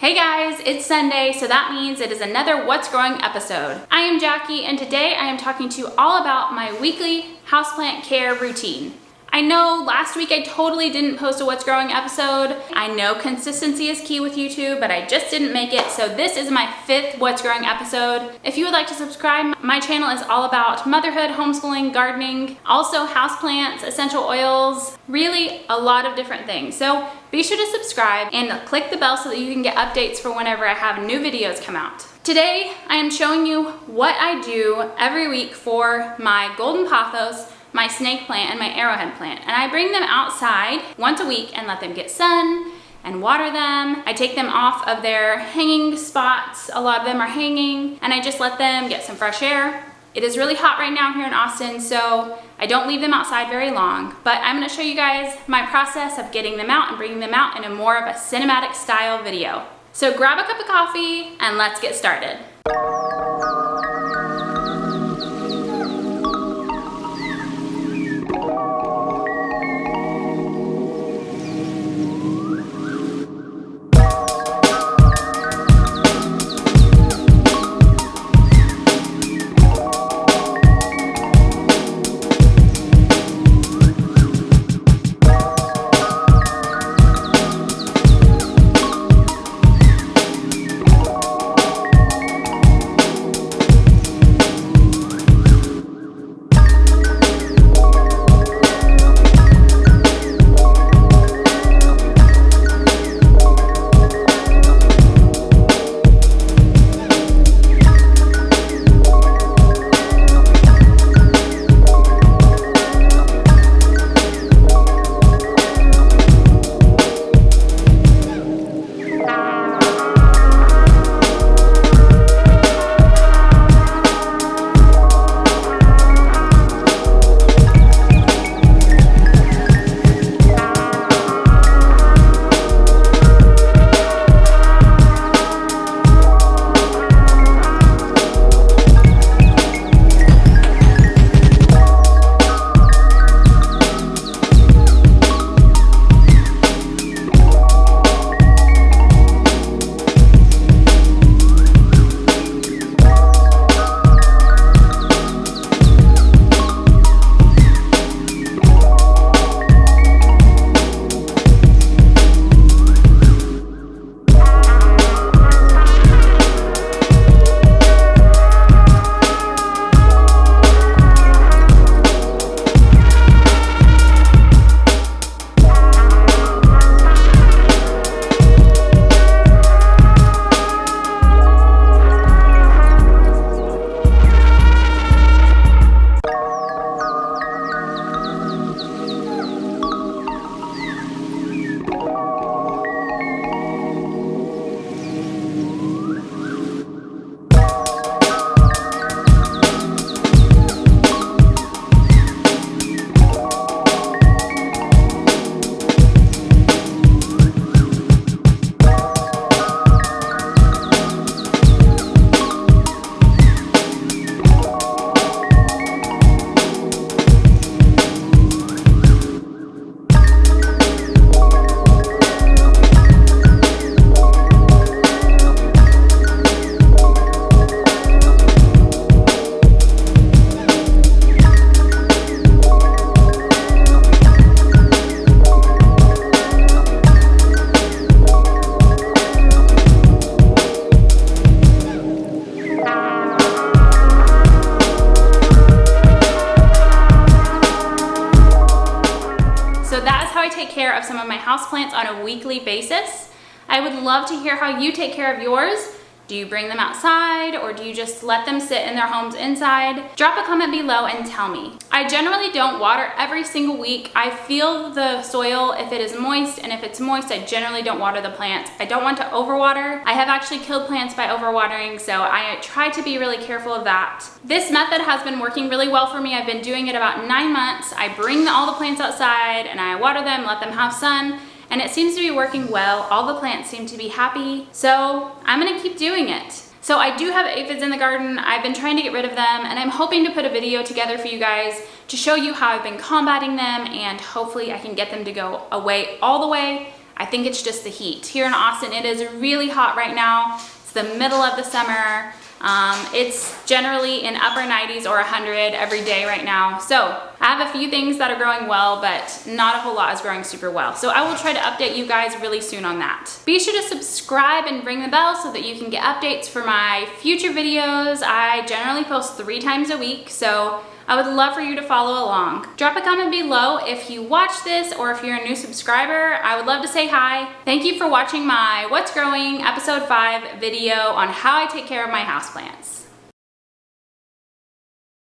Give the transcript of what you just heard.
Hey guys, it's Sunday, so that means it is another What's Growing episode. I am Jackie, and today I am talking to you all about my weekly houseplant care routine. I know last week I totally didn't post a What's Growing episode. I know consistency is key with YouTube, but I just didn't make it, so this is my 5th What's Growing episode. If you would like to subscribe, my channel is all about motherhood, homeschooling, gardening, also houseplants, essential oils, really a lot of different things. So be sure to subscribe and click the bell so that you can get updates for whenever I have new videos come out. Today, I am showing you what I do every week for my golden pothos, my snake plant, and my arrowhead plant. And I bring them outside once a week and let them get sun and water them. I take them off of their hanging spots. A lot of them are hanging, and I just let them get some fresh air. It is really hot right now here in Austin, so I don't leave them outside very long, but I'm gonna show you guys my process of getting them out and bringing them out in a more of a cinematic style video. So grab a cup of coffee and let's get started. Care of some of my houseplants on a weekly basis. I would love to hear how you take care of yours. Do you bring them outside, or do you just let them sit in their homes inside? Drop a comment below and tell me. I generally don't water every single week. I feel the soil if it is moist, and if it's moist, I generally don't water the plants. I don't want to overwater. I have actually killed plants by overwatering, so I try to be really careful of that. This method has been working really well for me. I've been doing it about 9 months. I bring all the plants outside and I water them, let them have sun, and it seems to be working well. All the plants seem to be happy, so I'm gonna keep doing it. So I do have aphids in the garden. I've been trying to get rid of them, and I'm hoping to put a video together for you guys to show you how I've been combating them, and hopefully I can get them to go away all the way. I think it's just the heat. Here in Austin, it is really hot right now. It's the middle of the summer. It's generally in upper 90s or 100 every day right now. So I have a few things that are growing well, but not a whole lot is growing super well. So I will try to update you guys really soon on that. Be sure to subscribe and ring the bell so that you can get updates for my future videos. I generally post 3 times a week, so I would love for you to follow along. Drop a comment below if you watch this or if you're a new subscriber. I would love to say hi. Thank you for watching my What's Growing episode 5 video on how I take care of my houseplants.